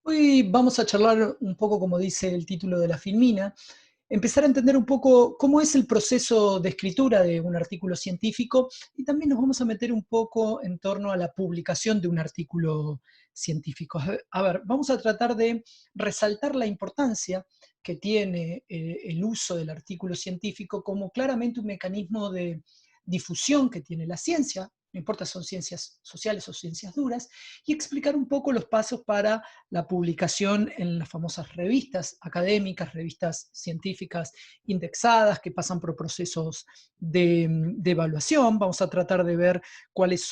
Hoy vamos a charlar un poco, como dice el título de la filmina, empezar a entender un poco cómo es el proceso de escritura de un artículo científico y también nos vamos a meter un poco en torno a la publicación de un artículo científico. A ver, vamos a tratar de resaltar la importancia que tiene el uso del artículo científico como claramente un mecanismo de difusión que tiene la ciencia, no importa si son ciencias sociales o ciencias duras, y explicar un poco los pasos para la publicación en las famosas revistas académicas, revistas científicas indexadas que pasan por procesos de evaluación. Vamos a tratar de ver cuál es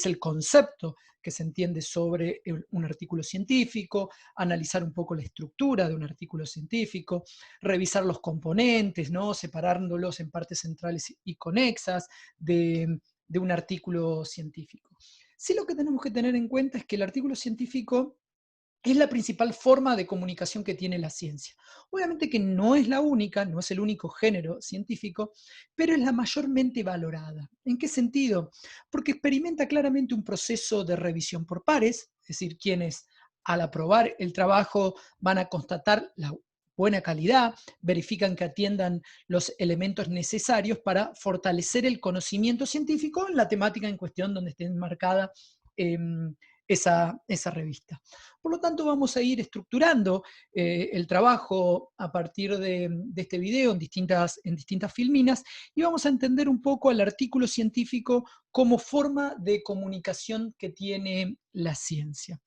el concepto que se entiende sobre un artículo científico, analizar un poco la estructura de un artículo científico, revisar los componentes, ¿no? Separándolos en partes centrales y conexas de un artículo científico. Sí, lo que tenemos que tener en cuenta es que el artículo científico es la principal forma de comunicación que tiene la ciencia. Obviamente que no es la única, no es el único género científico, pero es la mayormente valorada. ¿En qué sentido? Porque experimenta claramente un proceso de revisión por pares, es decir, quienes al aprobar el trabajo van a constatar la buena calidad, verifican que atiendan los elementos necesarios para fortalecer el conocimiento científico en la temática en cuestión donde esté enmarcada eh, esa revista. Por lo tanto, vamos a ir estructurando el trabajo a partir de este video en distintas filminas y vamos a entender un poco al artículo científico como forma de comunicación que tiene la ciencia.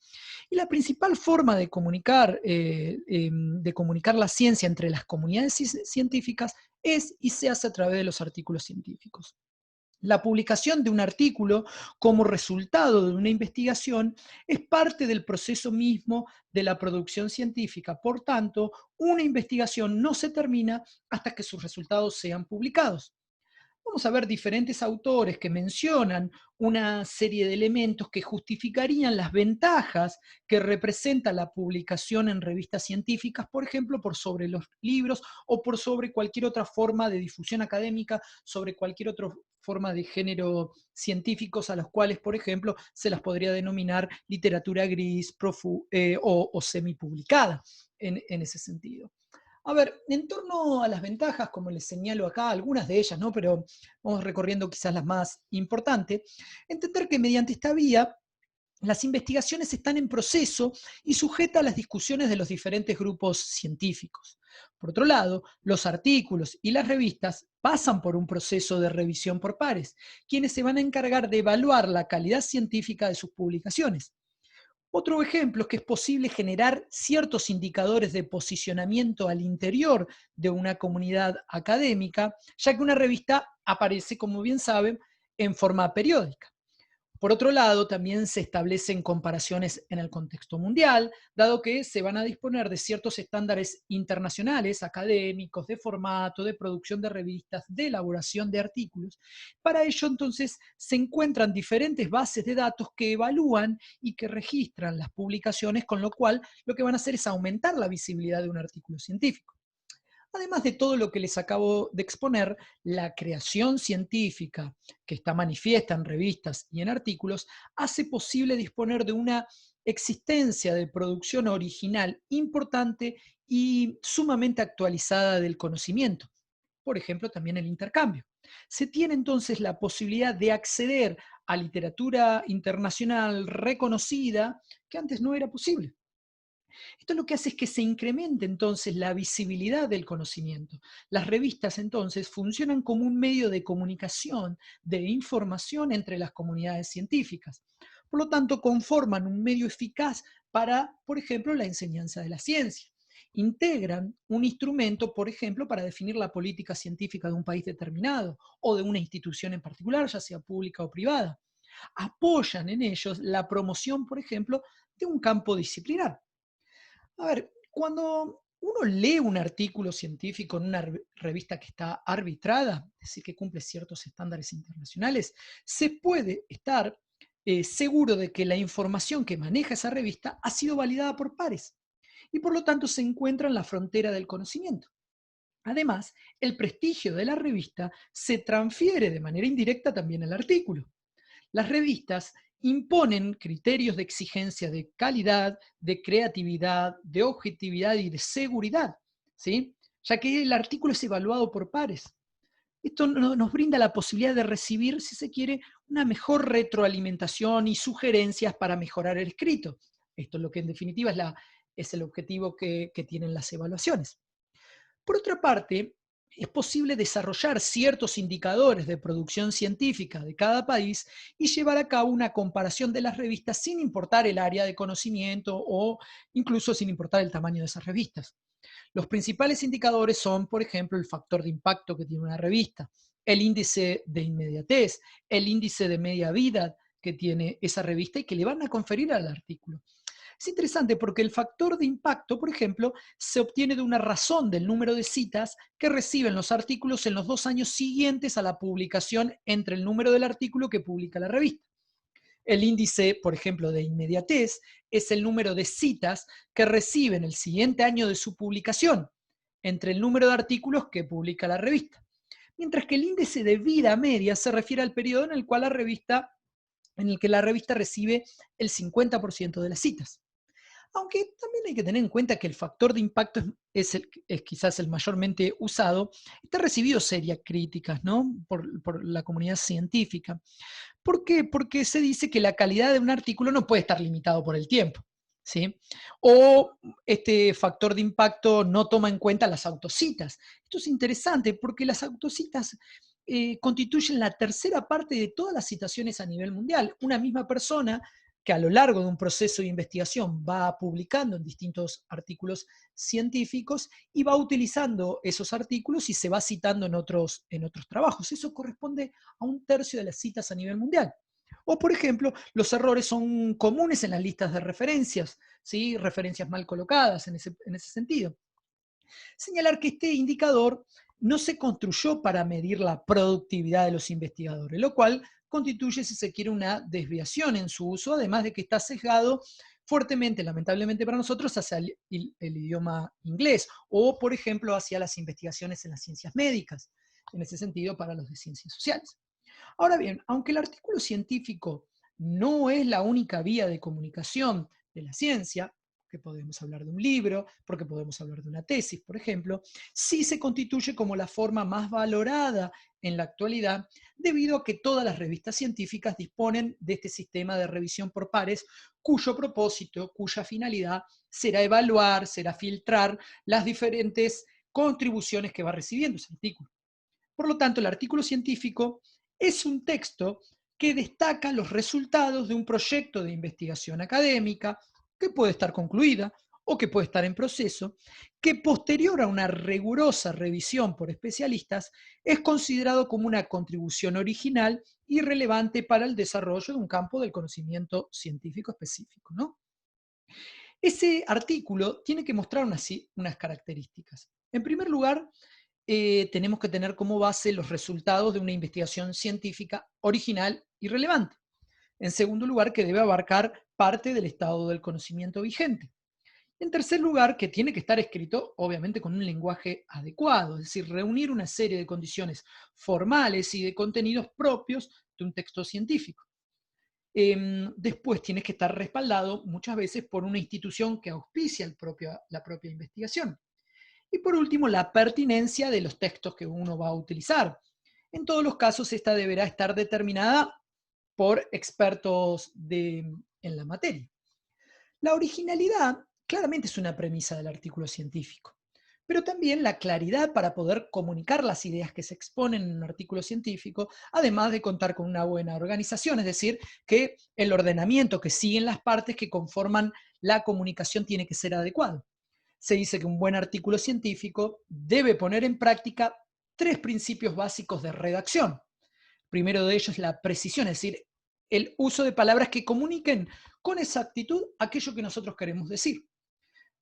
Y la principal forma de comunicar la ciencia entre las comunidades científicas es y se hace a través de los artículos científicos. La publicación de un artículo como resultado de una investigación es parte del proceso mismo de la producción científica. Por tanto, una investigación no se termina hasta que sus resultados sean publicados. Vamos a ver diferentes autores que mencionan una serie de elementos que justificarían las ventajas que representa la publicación en revistas científicas, por ejemplo, por sobre los libros o por sobre cualquier otra forma de difusión académica, sobre cualquier otra forma de género científicos a los cuales, por ejemplo, se las podría denominar literatura gris o semipublicada en ese sentido. A ver, en torno a las ventajas, como les señalo acá, algunas de ellas, ¿no? Pero vamos recorriendo quizás las más importantes, entender que mediante esta vía las investigaciones están en proceso y sujetas a las discusiones de los diferentes grupos científicos. Por otro lado, los artículos y las revistas pasan por un proceso de revisión por pares, quienes se van a encargar de evaluar la calidad científica de sus publicaciones. Otro ejemplo es que es posible generar ciertos indicadores de posicionamiento al interior de una comunidad académica, ya que una revista aparece, como bien saben, en forma periódica. Por otro lado, también se establecen comparaciones en el contexto mundial, dado que se van a disponer de ciertos estándares internacionales, académicos, de formato, de producción de revistas, de elaboración de artículos. Para ello, entonces, se encuentran diferentes bases de datos que evalúan y que registran las publicaciones, con lo cual lo que van a hacer es aumentar la visibilidad de un artículo científico. Además de todo lo que les acabo de exponer, la creación científica que está manifiesta en revistas y en artículos hace posible disponer de una existencia de producción original importante y sumamente actualizada del conocimiento. Por ejemplo, también el intercambio. Se tiene entonces la posibilidad de acceder a literatura internacional reconocida que antes no era posible. Esto lo que hace es que se incremente entonces la visibilidad del conocimiento. Las revistas entonces funcionan como un medio de comunicación, de información entre las comunidades científicas. Por lo tanto, conforman un medio eficaz para, por ejemplo, la enseñanza de la ciencia. Integran un instrumento, por ejemplo, para definir la política científica de un país determinado o de una institución en particular, ya sea pública o privada. Apoyan en ellos la promoción, por ejemplo, de un campo disciplinar. A ver, cuando uno lee un artículo científico en una revista que está arbitrada, es decir, que cumple ciertos estándares internacionales, se puede estar seguro de que la información que maneja esa revista ha sido validada por pares y por lo tanto se encuentra en la frontera del conocimiento. Además, el prestigio de la revista se transfiere de manera indirecta también al artículo. Las revistas imponen criterios de exigencia de calidad, de creatividad, de objetividad y de seguridad, ¿sí? Ya que el artículo es evaluado por pares. Esto nos brinda la posibilidad de recibir, si se quiere, una mejor retroalimentación y sugerencias para mejorar el escrito. Esto es lo que en definitiva es el objetivo que tienen las evaluaciones. Por otra parte, es posible desarrollar ciertos indicadores de producción científica de cada país y llevar a cabo una comparación de las revistas sin importar el área de conocimiento o incluso sin importar el tamaño de esas revistas. Los principales indicadores son, por ejemplo, el factor de impacto que tiene una revista, el índice de inmediatez, el índice de media vida que tiene esa revista y que le van a conferir al artículo. Es interesante porque el factor de impacto, por ejemplo, se obtiene de una razón del número de citas que reciben los artículos en los 2 años siguientes a la publicación entre el número del artículo que publica la revista. El índice, por ejemplo, de inmediatez es el número de citas que reciben el siguiente año de su publicación entre el número de artículos que publica la revista. Mientras que el índice de vida media se refiere al periodo en el que la revista recibe el 50% de las citas. Aunque también hay que tener en cuenta que el factor de impacto es quizás el mayormente usado, está recibido serias críticas, ¿no? Por la comunidad científica. ¿Por qué? Porque se dice que la calidad de un artículo no puede estar limitado por el tiempo, ¿sí? O este factor de impacto no toma en cuenta las autocitas. Esto es interesante porque las autocitas constituyen la tercera parte de todas las citaciones a nivel mundial. Una misma persona que a lo largo de un proceso de investigación va publicando en distintos artículos científicos y va utilizando esos artículos y se va citando en otros trabajos. Eso corresponde a un tercio de las citas a nivel mundial. O, por ejemplo, los errores son comunes en las listas de referencias, ¿sí? Referencias mal colocadas en ese sentido. Señalar que este indicador no se construyó para medir la productividad de los investigadores, lo cual constituye, si se quiere, una desviación en su uso, además de que está sesgado fuertemente, lamentablemente para nosotros, hacia el idioma inglés o, por ejemplo, hacia las investigaciones en las ciencias médicas, en ese sentido, para los de ciencias sociales. Ahora bien, aunque el artículo científico no es la única vía de comunicación de la ciencia, que podemos hablar de un libro, porque podemos hablar de una tesis, por ejemplo, sí se constituye como la forma más valorada en la actualidad, debido a que todas las revistas científicas disponen de este sistema de revisión por pares, cuyo propósito, cuya finalidad será evaluar, será filtrar las diferentes contribuciones que va recibiendo ese artículo. Por lo tanto, el artículo científico es un texto que destaca los resultados de un proyecto de investigación académica que puede estar concluida o que puede estar en proceso, que posterior a una rigurosa revisión por especialistas es considerado como una contribución original y relevante para el desarrollo de un campo del conocimiento científico específico, ¿no? Ese artículo tiene que mostrar unas características. En primer lugar, tenemos que tener como base los resultados de una investigación científica original y relevante. En segundo lugar, que debe abarcar parte del estado del conocimiento vigente. En tercer lugar, que tiene que estar escrito, obviamente, con un lenguaje adecuado, es decir, reunir una serie de condiciones formales y de contenidos propios de un texto científico. Después tienes que estar respaldado muchas veces por una institución que auspicia la propia investigación. Y por último, la pertinencia de los textos que uno va a utilizar. En todos los casos, esta deberá estar determinada por expertos en la materia. La originalidad claramente es una premisa del artículo científico, pero también la claridad para poder comunicar las ideas que se exponen en un artículo científico, además de contar con una buena organización, es decir, que el ordenamiento que siguen las partes que conforman la comunicación tiene que ser adecuado. Se dice que un buen artículo científico debe poner en práctica 3 principios básicos de redacción. Primero de ellos es la precisión, es decir, el uso de palabras que comuniquen con exactitud aquello que nosotros queremos decir.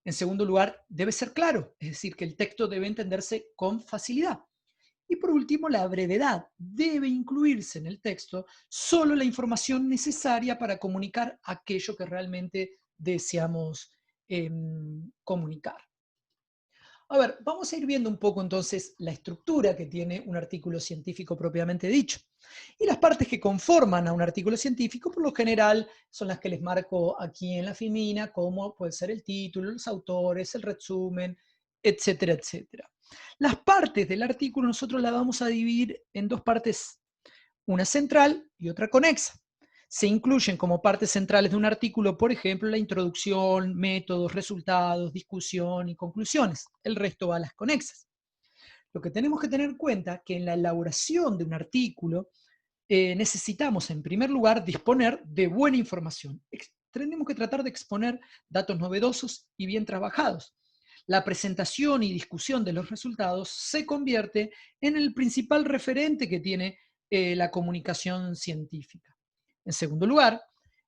En segundo lugar, debe ser claro, es decir, que el texto debe entenderse con facilidad. Y por último, la brevedad. Debe incluirse en el texto solo la información necesaria para comunicar aquello que realmente deseamos comunicar. A ver, vamos a ir viendo un poco entonces la estructura que tiene un artículo científico propiamente dicho. Y las partes que conforman a un artículo científico, por lo general, son las que les marco aquí en la filmina, como puede ser el título, los autores, el resumen, etcétera, etcétera. Las partes del artículo nosotros las vamos a dividir en dos partes, una central y otra conexa. Se incluyen como partes centrales de un artículo, por ejemplo, la introducción, métodos, resultados, discusión y conclusiones. El resto va a las conexas. Lo que tenemos que tener en cuenta es que en la elaboración de un artículo necesitamos, en primer lugar, disponer de buena información. Tenemos que tratar de exponer datos novedosos y bien trabajados. La presentación y discusión de los resultados se convierte en el principal referente que tiene la comunicación científica. En segundo lugar,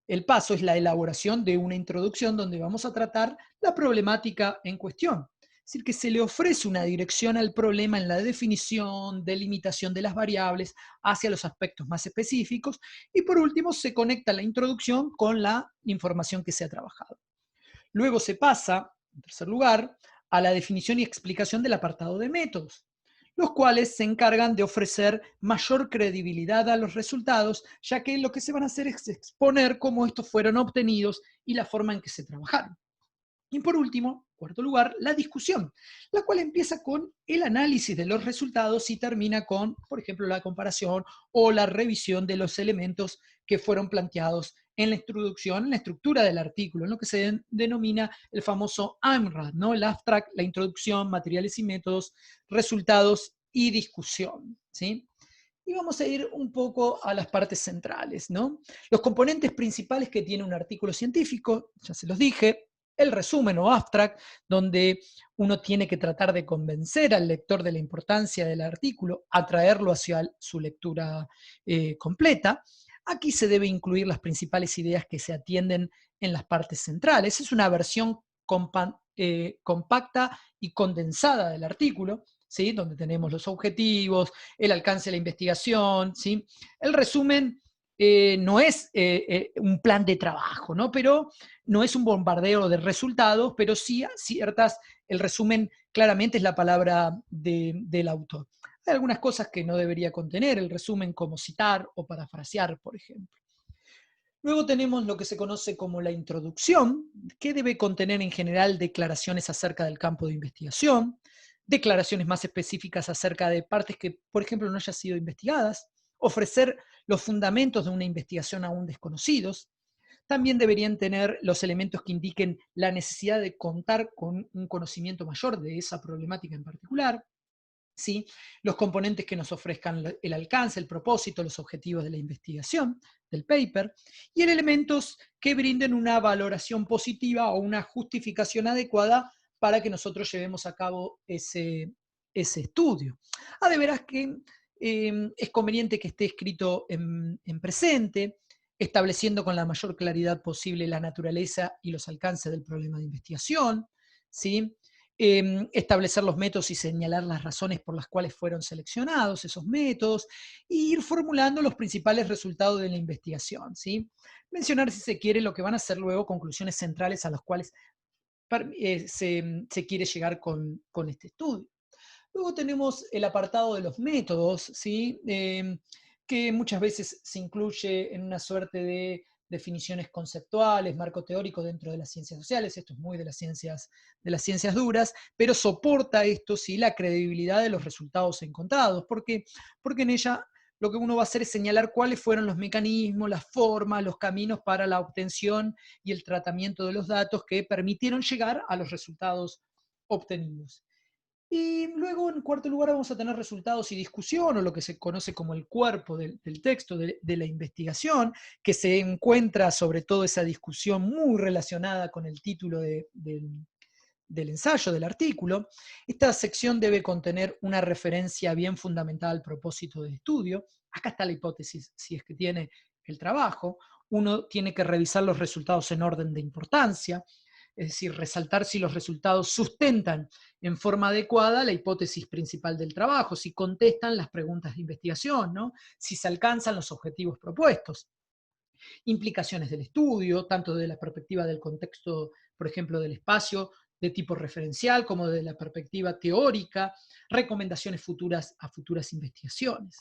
el paso es la elaboración de una introducción donde vamos a tratar la problemática en cuestión. Es decir, que se le ofrece una dirección al problema en la definición, delimitación de las variables hacia los aspectos más específicos y por último se conecta la introducción con la información que se ha trabajado. Luego se pasa, en tercer lugar, a la definición y explicación del apartado de métodos, los cuales se encargan de ofrecer mayor credibilidad a los resultados, ya que lo que se van a hacer es exponer cómo estos fueron obtenidos y la forma en que se trabajaron. Y por último, cuarto lugar, la discusión, la cual empieza con el análisis de los resultados y termina con, por ejemplo, la comparación o la revisión de los elementos que fueron planteados en la introducción, en la estructura del artículo, en lo que se denomina el famoso AMRAD, ¿no? El abstract, la introducción, materiales y métodos, resultados y discusión, ¿sí? Y vamos a ir un poco a las partes centrales, ¿no? Los componentes principales que tiene un artículo científico, ya se los dije, el resumen o abstract, donde uno tiene que tratar de convencer al lector de la importancia del artículo, atraerlo hacia su lectura completa. Aquí se debe incluir las principales ideas que se atienden en las partes centrales. Es una versión compacta y condensada del artículo, ¿sí? Donde tenemos los objetivos, el alcance de la investigación, ¿sí? El resumen no es un plan de trabajo, ¿no? Pero no es un bombardeo de resultados, pero sí ciertas, el resumen claramente es la palabra del autor. Hay algunas cosas que no debería contener el resumen, como citar o parafrasear, por ejemplo. Luego tenemos lo que se conoce como la introducción, que debe contener en general declaraciones acerca del campo de investigación, declaraciones más específicas acerca de partes que, por ejemplo, no hayan sido investigadas, ofrecer los fundamentos de una investigación aún desconocidos. También deberían tener los elementos que indiquen la necesidad de contar con un conocimiento mayor de esa problemática en particular. ¿Sí? Los componentes que nos ofrezcan el alcance, el propósito, los objetivos de la investigación, del paper, y en elementos que brinden una valoración positiva o una justificación adecuada para que nosotros llevemos a cabo ese estudio. De veras que es conveniente que esté escrito en presente, estableciendo con la mayor claridad posible la naturaleza y los alcances del problema de investigación, ¿sí? Establecer los métodos y señalar las razones por las cuales fueron seleccionados esos métodos, e ir formulando los principales resultados de la investigación, ¿sí? Mencionar, si se quiere, lo que van a ser luego conclusiones centrales a las cuales se quiere llegar con este estudio. Luego tenemos el apartado de los métodos, ¿sí? Que muchas veces se incluye en una suerte de definiciones conceptuales, marco teórico dentro de las ciencias sociales. Esto es muy de las ciencias duras, pero soporta esto, sí, la credibilidad de los resultados encontrados. ¿Por qué? Porque en ella lo que uno va a hacer es señalar cuáles fueron los mecanismos, las formas, los caminos para la obtención y el tratamiento de los datos que permitieron llegar a los resultados obtenidos. Y luego, en cuarto lugar, vamos a tener resultados y discusión, o lo que se conoce como el cuerpo del texto, de la investigación, que se encuentra sobre todo esa discusión muy relacionada con el título del ensayo, del artículo. Esta sección debe contener una referencia bien fundamentada al propósito del estudio. Acá está la hipótesis, si es que tiene el trabajo. Uno tiene que revisar los resultados en orden de importancia, es decir, resaltar si los resultados sustentan en forma adecuada la hipótesis principal del trabajo, si contestan las preguntas de investigación, ¿no? Si se alcanzan los objetivos propuestos. Implicaciones del estudio, tanto de la perspectiva del contexto, por ejemplo, del espacio, de tipo referencial como de la perspectiva teórica, recomendaciones futuras a futuras investigaciones,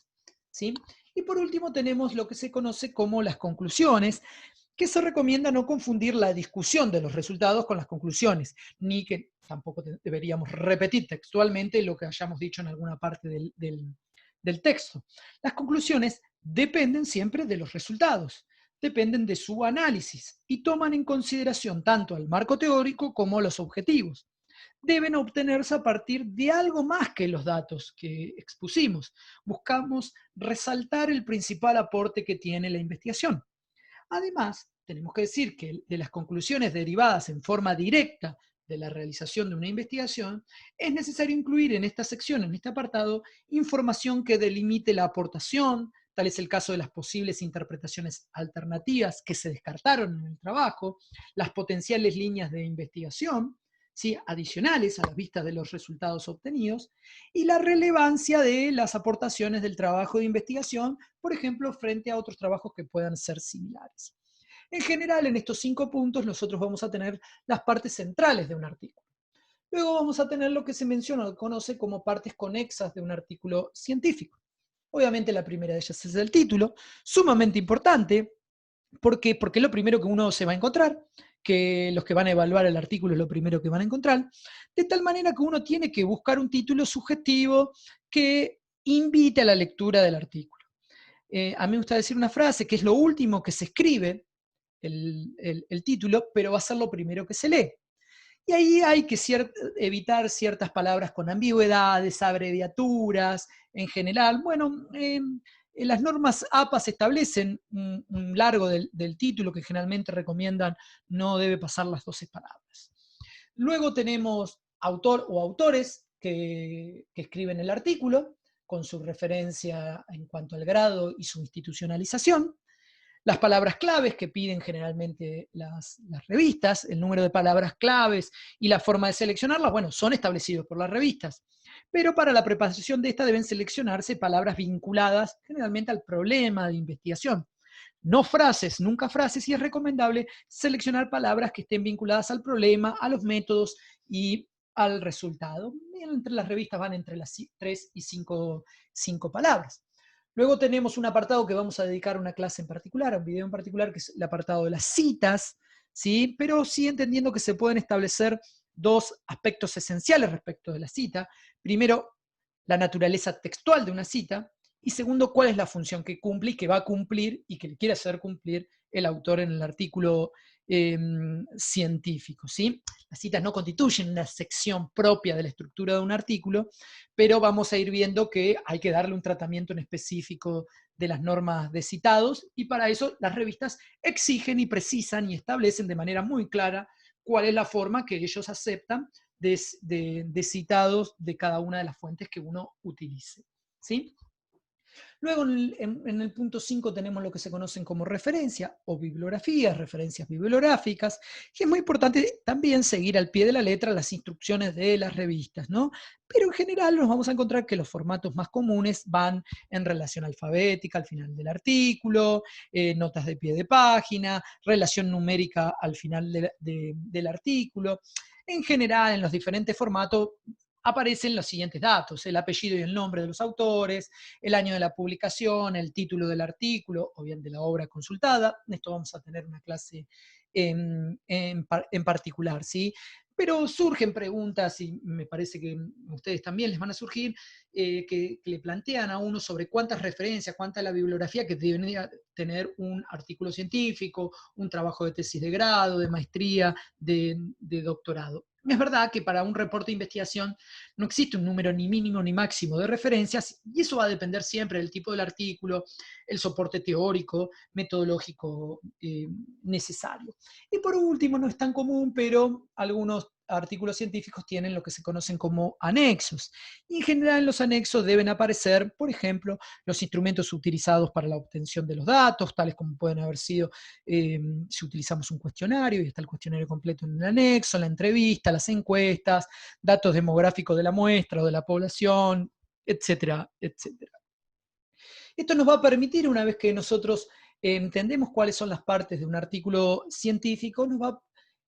¿sí? Y por último tenemos lo que se conoce como las conclusiones, que se recomienda no confundir la discusión de los resultados con las conclusiones, ni que tampoco deberíamos repetir textualmente lo que hayamos dicho en alguna parte del texto. Las conclusiones dependen siempre de los resultados, dependen de su análisis y toman en consideración tanto el marco teórico como los objetivos. Deben obtenerse a partir de algo más que los datos que expusimos. Buscamos resaltar el principal aporte que tiene la investigación. Además, tenemos que decir que de las conclusiones derivadas en forma directa de la realización de una investigación, es necesario incluir en esta sección, en este apartado, información que delimite la aportación, tal es el caso de las posibles interpretaciones alternativas que se descartaron en el trabajo, las potenciales líneas de investigación, ¿sí?, adicionales a la vista de los resultados obtenidos, y la relevancia de las aportaciones del trabajo de investigación, por ejemplo, frente a otros trabajos que puedan ser similares. En general, en estos 5 puntos nosotros vamos a tener las partes centrales de un artículo. Luego vamos a tener lo que se menciona o conoce como partes conexas de un artículo científico. Obviamente la primera de ellas es el título, sumamente importante. ¿Por qué? Porque es lo primero que uno se va a encontrar, que los que van a evaluar el artículo es lo primero que van a encontrar, de tal manera que uno tiene que buscar un título sugestivo que invite a la lectura del artículo. A mí me gusta decir una frase que es lo último que se escribe, el título, pero va a ser lo primero que se lee. Y ahí hay que evitar ciertas palabras con ambigüedades, abreviaturas, en general. Bueno, en las normas APA se establecen un largo del título que generalmente recomiendan no debe pasar las 12 palabras. Luego tenemos autor o autores que escriben el artículo, con su referencia en cuanto al grado y su institucionalización. Las palabras claves que piden generalmente las revistas, el número de palabras claves y la forma de seleccionarlas, bueno, son establecidos por las revistas. Pero para la preparación de esta deben seleccionarse palabras vinculadas generalmente al problema de investigación. No frases, nunca frases, y es recomendable seleccionar palabras que estén vinculadas al problema, a los métodos y al resultado. Entre las revistas van entre las 3 y 5 palabras. Luego tenemos un apartado que vamos a dedicar a una clase en particular, a un video en particular, que es el apartado de las citas, ¿sí? Pero sí entendiendo que se pueden establecer dos aspectos esenciales respecto de la cita. Primero, la naturaleza textual de una cita, y segundo, cuál es la función que cumple y que va a cumplir y que le quiere hacer cumplir el autor en el artículo científico, ¿sí? Las citas no constituyen una sección propia de la estructura de un artículo, pero vamos a ir viendo que hay que darle un tratamiento en específico de las normas de citados, y para eso las revistas exigen y precisan y establecen de manera muy clara cuál es la forma que ellos aceptan de citados de cada una de las fuentes que uno utilice, ¿sí? Luego en el punto 5 tenemos lo que se conocen como referencia o bibliografías, referencias bibliográficas, y es muy importante también seguir al pie de la letra las instrucciones de las revistas, ¿no? Pero en general nos vamos a encontrar que los formatos más comunes van en relación alfabética al final del artículo, notas de pie de página, relación numérica al final del artículo. En general, en los diferentes formatos aparecen los siguientes datos: el apellido y el nombre de los autores, el año de la publicación, el título del artículo o bien de la obra consultada. Esto vamos a tener una clase en particular, ¿sí? Pero surgen preguntas, y me parece que a ustedes también les van a surgir, que le plantean a uno sobre cuántas referencias, cuánta es la bibliografía que debería tener un artículo científico, un trabajo de tesis de grado, de maestría, de doctorado. Es verdad que para un reporte de investigación no existe un número ni mínimo ni máximo de referencias, y eso va a depender siempre del tipo del artículo, el soporte teórico, metodológico necesario. Y por último, no es tan común, pero algunos artículos científicos tienen lo que se conocen como anexos. Y en general en los anexos deben aparecer, por ejemplo, los instrumentos utilizados para la obtención de los datos, tales como pueden haber sido si utilizamos un cuestionario, y está el cuestionario completo en el anexo, la entrevista, las encuestas, datos demográficos de la muestra o de la población, etcétera, etcétera. Esto nos va a permitir, una vez que nosotros entendemos cuáles son las partes de un artículo científico, nos va a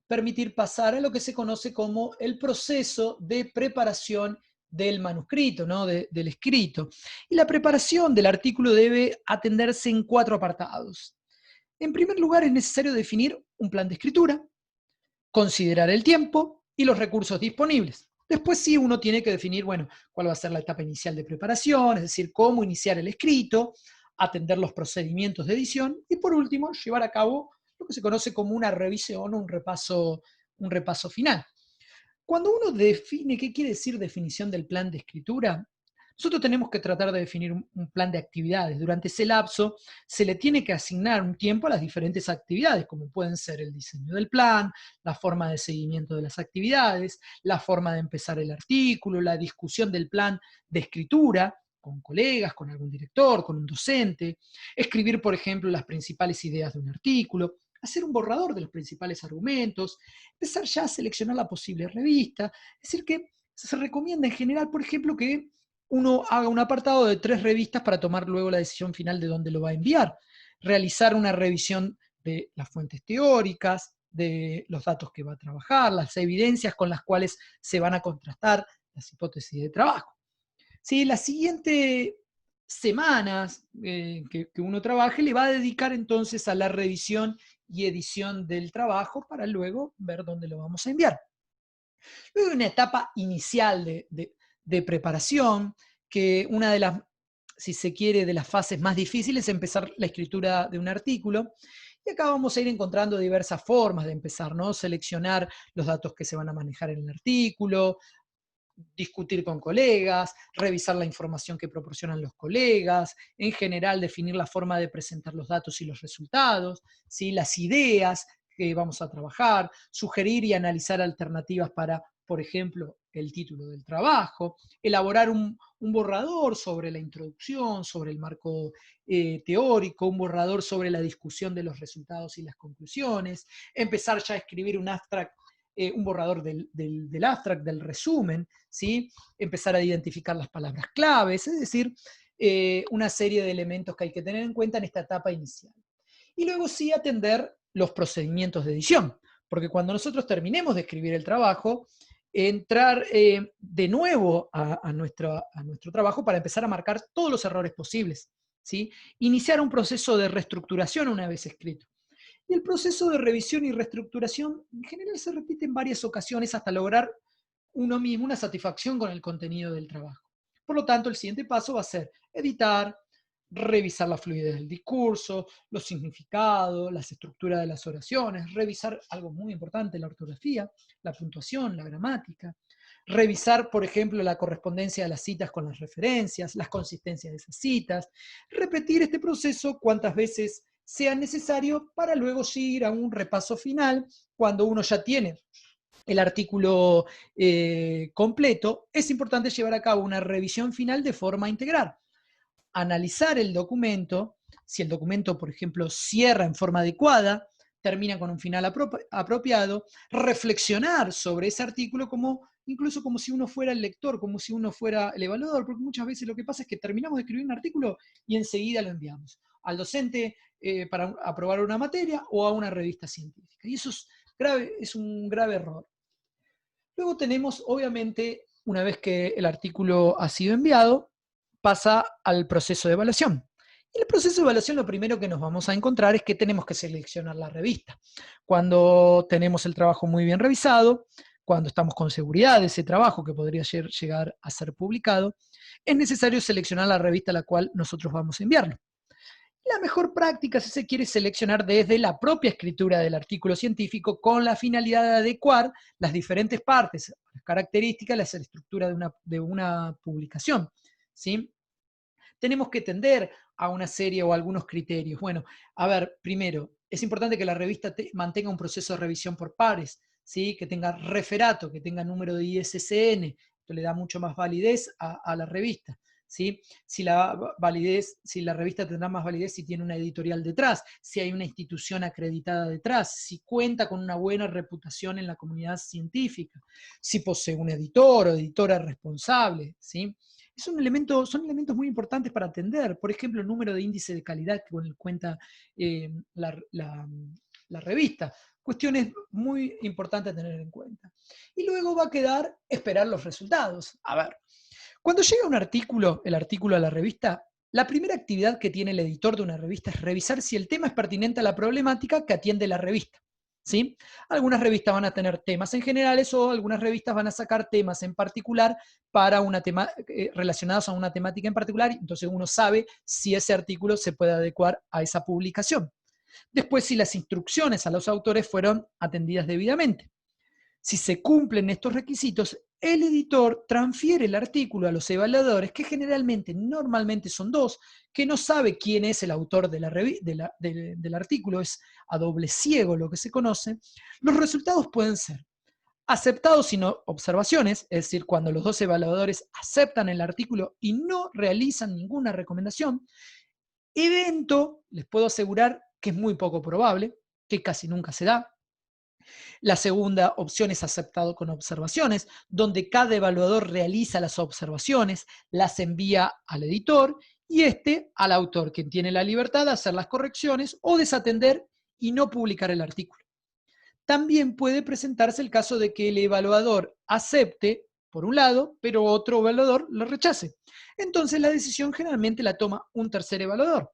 permitir pasar a lo que se conoce como el proceso de preparación del manuscrito, ¿no? Del escrito. Y la preparación del artículo debe atenderse en 4 apartados. En primer lugar, es necesario definir un plan de escritura, considerar el tiempo y los recursos disponibles. Después sí uno tiene que definir, bueno, cuál va a ser la etapa inicial de preparación, es decir, cómo iniciar el escrito, atender los procedimientos de edición y por último llevar a cabo lo que se conoce como una revisión o un repaso final. Cuando uno define, ¿qué quiere decir definición del plan de escritura? Nosotros tenemos que tratar de definir un plan de actividades. Durante ese lapso se le tiene que asignar un tiempo a las diferentes actividades, como pueden ser el diseño del plan, la forma de seguimiento de las actividades, la forma de empezar el artículo, la discusión del plan de escritura con colegas, con algún director, con un docente, escribir, por ejemplo, las principales ideas de un artículo, hacer un borrador de los principales argumentos, empezar ya a seleccionar la posible revista. Es decir, que se recomienda en general, por ejemplo, que uno haga un apartado de 3 revistas para tomar luego la decisión final de dónde lo va a enviar. Realizar una revisión de las fuentes teóricas, de los datos que va a trabajar, las evidencias con las cuales se van a contrastar las hipótesis de trabajo. ¿Sí? Las siguientes semanas que uno trabaje le va a dedicar entonces a la revisión y edición del trabajo para luego ver dónde lo vamos a enviar. Luego hay una etapa inicial de preparación, que una de las, si se quiere, de las fases más difíciles es empezar la escritura de un artículo. Y acá vamos a ir encontrando diversas formas de empezar, ¿no? Seleccionar los datos que se van a manejar en el artículo, discutir con colegas, revisar la información que proporcionan los colegas, en general definir la forma de presentar los datos y los resultados, ¿sí? Las ideas que vamos a trabajar, sugerir y analizar alternativas para, por ejemplo, el título del trabajo, elaborar un borrador sobre la introducción, sobre el marco teórico, un borrador sobre la discusión de los resultados y las conclusiones, empezar ya a escribir un abstract, un borrador del abstract, del resumen, ¿sí? Empezar a identificar las palabras claves, es decir, una serie de elementos que hay que tener en cuenta en esta etapa inicial. Y luego sí atender los procedimientos de edición, porque cuando nosotros terminemos de escribir el trabajo, entrar de nuevo a nuestro trabajo para empezar a marcar todos los errores posibles, ¿sí? Iniciar un proceso de reestructuración una vez escrito. Y el proceso de revisión y reestructuración en general se repite en varias ocasiones hasta lograr uno mismo una satisfacción con el contenido del trabajo. Por lo tanto, el siguiente paso va a ser editar, revisar la fluidez del discurso, los significados, las estructuras de las oraciones, revisar algo muy importante, la ortografía, la puntuación, la gramática, revisar, por ejemplo, la correspondencia de las citas con las referencias, las consistencias de esas citas, repetir este proceso cuantas veces sea necesario para luego seguir a un repaso final cuando uno ya tiene el artículo completo. Es importante llevar a cabo una revisión final de forma integral, analizar el documento, si el documento, por ejemplo, cierra en forma adecuada, termina con un final apropiado, reflexionar sobre ese artículo como, incluso como si uno fuera el lector, como si uno fuera el evaluador, porque muchas veces lo que pasa es que terminamos de escribir un artículo y enseguida lo enviamos al docente para aprobar una materia o a una revista científica. Y eso es grave, es un grave error. Luego tenemos, obviamente, una vez que el artículo ha sido enviado, pasa al proceso de evaluación. Y en el proceso de evaluación lo primero que nos vamos a encontrar es que tenemos que seleccionar la revista. Cuando tenemos el trabajo muy bien revisado, cuando estamos con seguridad de ese trabajo que podría llegar a ser publicado, es necesario seleccionar la revista a la cual nosotros vamos a enviarlo. La mejor práctica, si se quiere, seleccionar desde la propia escritura del artículo científico con la finalidad de adecuar las diferentes partes, las características, la estructura de una publicación, ¿sí? Tenemos que tender a una serie o algunos criterios. Bueno, a ver, primero, es importante que la revista mantenga un proceso de revisión por pares, ¿sí? Que tenga referato, que tenga número de ISSN, esto le da mucho más validez a la revista. ¿Sí? Si la revista tendrá más validez si tiene una editorial detrás, si hay una institución acreditada detrás, si cuenta con una buena reputación en la comunidad científica, si posee un editor o editora responsable, ¿sí? Son elementos muy importantes para atender. Por ejemplo, el número de índice de calidad que cuenta la revista. Cuestiones muy importantes a tener en cuenta. Y luego va a quedar esperar los resultados. A ver, cuando llega un artículo, el artículo a la revista, la primera actividad que tiene el editor de una revista es revisar si el tema es pertinente a la problemática que atiende la revista. ¿Sí? Algunas revistas van a tener temas en generales o algunas revistas van a sacar temas en particular para una relacionados a una temática en particular, entonces uno sabe si ese artículo se puede adecuar a esa publicación. Después, si las instrucciones a los autores fueron atendidas debidamente. Si se cumplen estos requisitos, el editor transfiere el artículo a los evaluadores, que normalmente son dos, que no sabe quién es el autor del artículo, es a doble ciego lo que se conoce. Los resultados pueden ser aceptados sin observaciones, es decir, cuando los dos evaluadores aceptan el artículo y no realizan ninguna recomendación. Evento, les puedo asegurar que es muy poco probable, que casi nunca se da. La segunda opción es aceptado con observaciones, donde cada evaluador realiza las observaciones, las envía al editor y al autor, quien tiene la libertad de hacer las correcciones o desatender y no publicar el artículo. También puede presentarse el caso de que el evaluador acepte, por un lado, pero otro evaluador lo rechace. Entonces la decisión generalmente la toma un tercer evaluador.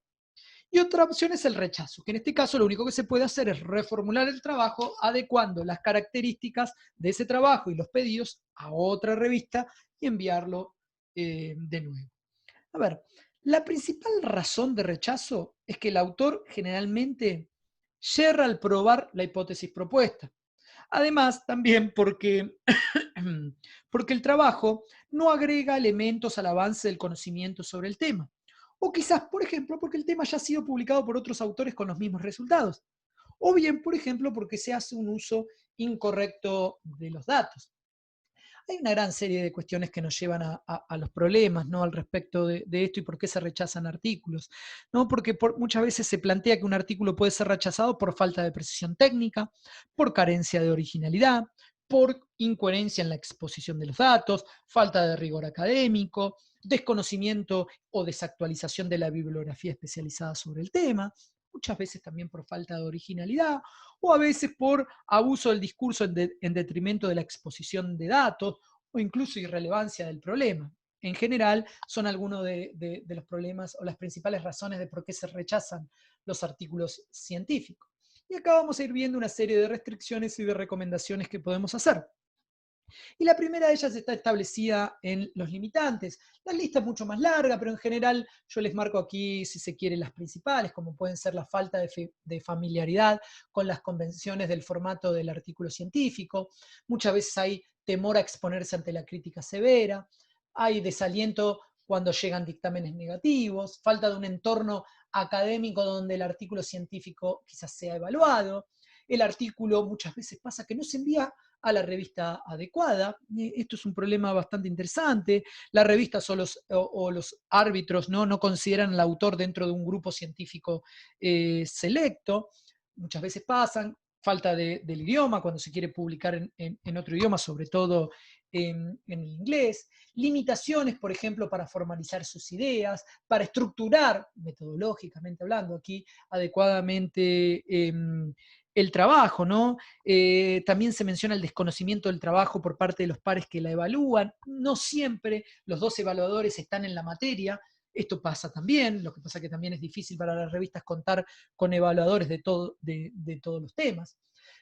Y otra opción es el rechazo, que en este caso lo único que se puede hacer es reformular el trabajo adecuando las características de ese trabajo y los pedidos a otra revista y enviarlo de nuevo. A ver, la principal razón de rechazo es que el autor generalmente yerra al probar la hipótesis propuesta. Además, también porque el trabajo no agrega elementos al avance del conocimiento sobre el tema. O quizás, por ejemplo, porque el tema ya ha sido publicado por otros autores con los mismos resultados. O bien, por ejemplo, porque se hace un uso incorrecto de los datos. Hay una gran serie de cuestiones que nos llevan a los problemas, ¿no? Al respecto de esto y por qué se rechazan artículos, ¿no? Porque muchas veces se plantea que un artículo puede ser rechazado por falta de precisión técnica, por carencia de originalidad, por incoherencia en la exposición de los datos, falta de rigor académico, desconocimiento o desactualización de la bibliografía especializada sobre el tema, muchas veces también por falta de originalidad, o a veces por abuso del discurso en detrimento de la exposición de datos, o incluso irrelevancia del problema. En general, son algunos de los problemas o las principales razones de por qué se rechazan los artículos científicos. Y acá vamos a ir viendo una serie de restricciones y de recomendaciones que podemos hacer. Y la primera de ellas está establecida en los limitantes. La lista es mucho más larga, pero en general yo les marco aquí, si se quiere, las principales, como pueden ser la falta de familiaridad con las convenciones del formato del artículo científico. Muchas veces hay temor a exponerse ante la crítica severa, hay desaliento cuando llegan dictámenes negativos, falta de un entorno académico donde el artículo científico quizás sea evaluado. El artículo muchas veces pasa que no se envía a la revista adecuada. Esto es un problema bastante interesante. Las revistas o los árbitros no consideran al autor dentro de un grupo científico selecto. Muchas veces pasan. Falta del idioma cuando se quiere publicar en otro idioma, sobre todo en inglés. Limitaciones, por ejemplo, para formalizar sus ideas, para estructurar, metodológicamente hablando aquí, adecuadamente el trabajo, ¿no? También se menciona el desconocimiento del trabajo por parte de los pares que la evalúan. No siempre los dos evaluadores están en la materia. Esto pasa también, lo que pasa que también es difícil para las revistas contar con evaluadores de todos los temas.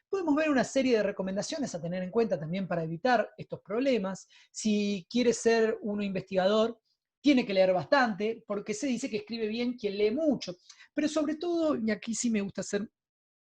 Podemos ver una serie de recomendaciones a tener en cuenta también para evitar estos problemas. Si quiere ser un investigador, tiene que leer bastante, porque se dice que escribe bien quien lee mucho. Pero sobre todo, y aquí sí me gusta hacer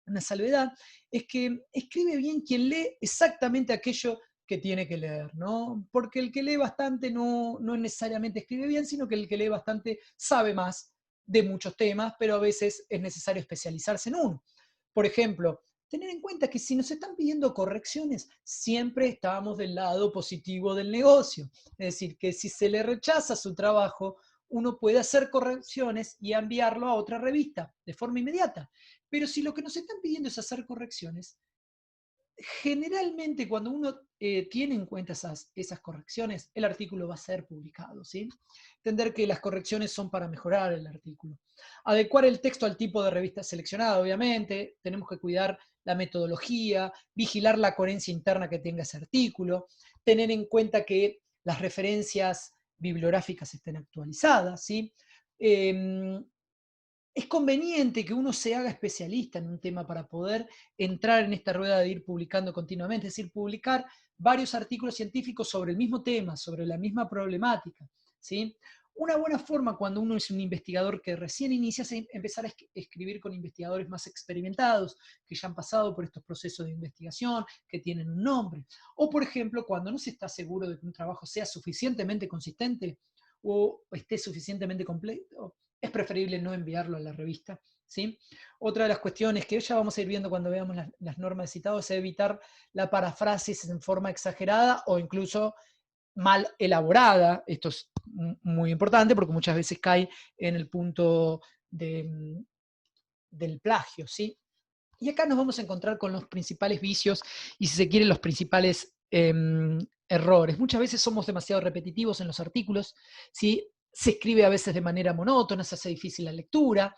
una salvedad, es que escribe bien quien lee exactamente aquello que tiene que leer, ¿no? Porque el que lee bastante no necesariamente escribe bien, sino que el que lee bastante sabe más de muchos temas, pero a veces es necesario especializarse en uno. Por ejemplo, tener en cuenta que si nos están pidiendo correcciones, siempre estamos del lado positivo del negocio. Es decir, que si se le rechaza su trabajo, uno puede hacer correcciones y enviarlo a otra revista de forma inmediata. Pero si lo que nos están pidiendo es hacer correcciones, generalmente cuando uno tiene en cuenta esas correcciones, el artículo va a ser publicado, ¿sí? Entender que las correcciones son para mejorar el artículo. Adecuar el texto al tipo de revista seleccionada, obviamente. Tenemos que cuidar la metodología, vigilar la coherencia interna que tenga ese artículo, tener en cuenta que las referencias bibliográficas estén actualizadas, ¿sí? Es conveniente que uno se haga especialista en un tema para poder entrar en esta rueda de ir publicando continuamente, es decir, publicar varios artículos científicos sobre el mismo tema, sobre la misma problemática, ¿sí? Una buena forma cuando uno es un investigador que recién inicia es empezar a escribir con investigadores más experimentados, que ya han pasado por estos procesos de investigación, que tienen un nombre. O, por ejemplo, cuando no se está seguro de que un trabajo sea suficientemente consistente o esté suficientemente completo, es preferible no enviarlo a la revista, ¿sí? Otra de las cuestiones que ya vamos a ir viendo cuando veamos las normas de citado es evitar la parafrasis en forma exagerada o incluso mal elaborada. Esto es muy importante porque muchas veces cae en el punto del plagio, ¿sí? Y acá nos vamos a encontrar con los principales vicios y, si se quiere, los principales errores. Muchas veces somos demasiado repetitivos en los artículos, ¿sí? Se escribe a veces de manera monótona, se hace difícil la lectura.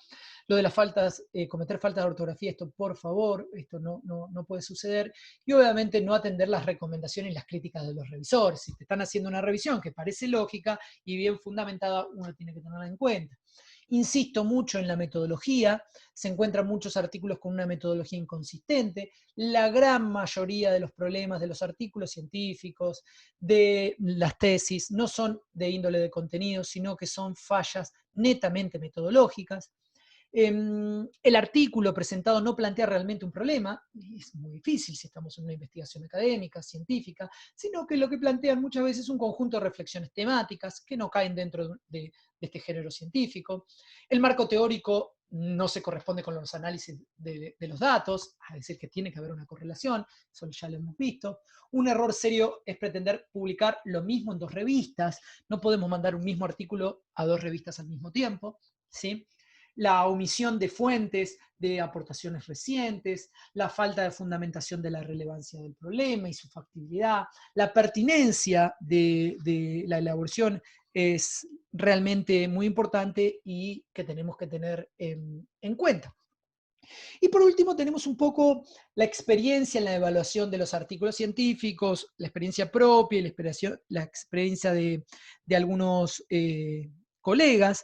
Lo de las faltas, cometer faltas de ortografía, esto por favor, esto no puede suceder. Y obviamente no atender las recomendaciones y las críticas de los revisores. Si te están haciendo una revisión que parece lógica y bien fundamentada, uno tiene que tenerla en cuenta. Insisto mucho en la metodología, se encuentran muchos artículos con una metodología inconsistente. La gran mayoría de los problemas de los artículos científicos, de las tesis, no son de índole de contenido, sino que son fallas netamente metodológicas. El artículo presentado no plantea realmente un problema, y es muy difícil si estamos en una investigación académica, científica, sino que lo que plantean muchas veces es un conjunto de reflexiones temáticas que no caen dentro de este género científico. El marco teórico no se corresponde con los análisis de los datos, es decir, que tiene que haber una correlación, eso ya lo hemos visto. Un error serio es pretender publicar lo mismo en dos revistas, no podemos mandar un mismo artículo a dos revistas al mismo tiempo, ¿sí? La omisión de fuentes, de aportaciones recientes, la falta de fundamentación de la relevancia del problema y su factibilidad, la pertinencia de la elaboración es realmente muy importante y que tenemos que tener en cuenta. Y por último tenemos un poco la experiencia en la evaluación de los artículos científicos, la experiencia propia y la experiencia de algunos colegas,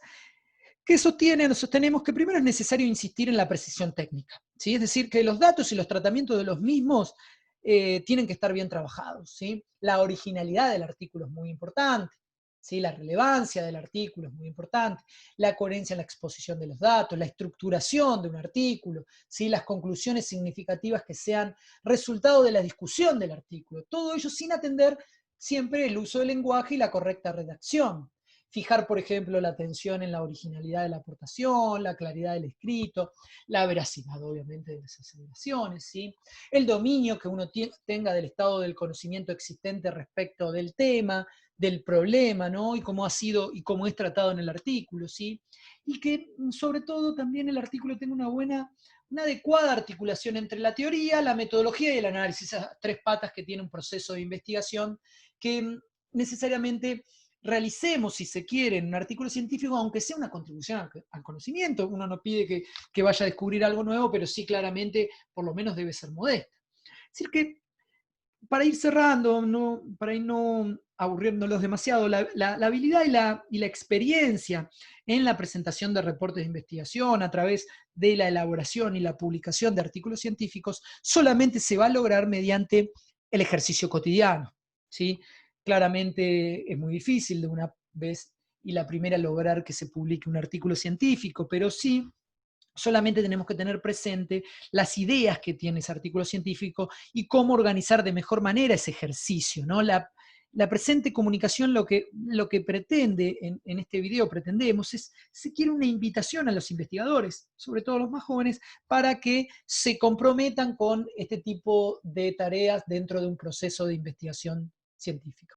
que sostenemos que primero es necesario insistir en la precisión técnica, ¿sí? Es decir, que los datos y los tratamientos de los mismos tienen que estar bien trabajados, ¿sí? La originalidad del artículo es muy importante, ¿sí? La relevancia del artículo es muy importante, la coherencia en la exposición de los datos, la estructuración de un artículo, ¿sí? Las conclusiones significativas que sean resultado de la discusión del artículo, todo ello sin atender siempre el uso del lenguaje y la correcta redacción. Fijar, por ejemplo, la atención en la originalidad de la aportación, la claridad del escrito, la veracidad, obviamente, de las aseveraciones, ¿sí? El dominio que uno tenga del estado del conocimiento existente respecto del tema, del problema, ¿no? Y cómo ha sido y cómo es tratado en el artículo, ¿sí? Y que, sobre todo, también el artículo tenga una adecuada articulación entre la teoría, la metodología y el análisis, esas tres patas que tiene un proceso de investigación que necesariamente realicemos, si se quiere, en un artículo científico, aunque sea una contribución al conocimiento. Uno no pide que vaya a descubrir algo nuevo, pero sí claramente, por lo menos debe ser modesta. Es decir que, para ir cerrando, para ir no aburriéndolos demasiado, la habilidad y la experiencia en la presentación de reportes de investigación a través de la elaboración y la publicación de artículos científicos solamente se va a lograr mediante el ejercicio cotidiano, ¿sí? Claramente es muy difícil de una vez y la primera lograr que se publique un artículo científico, pero sí solamente tenemos que tener presente las ideas que tiene ese artículo científico y cómo organizar de mejor manera ese ejercicio, ¿no? La presente comunicación lo que pretende en este video, pretendemos, es, se quiere una invitación a los investigadores, sobre todo los más jóvenes, para que se comprometan con este tipo de tareas dentro de un proceso de investigación científica.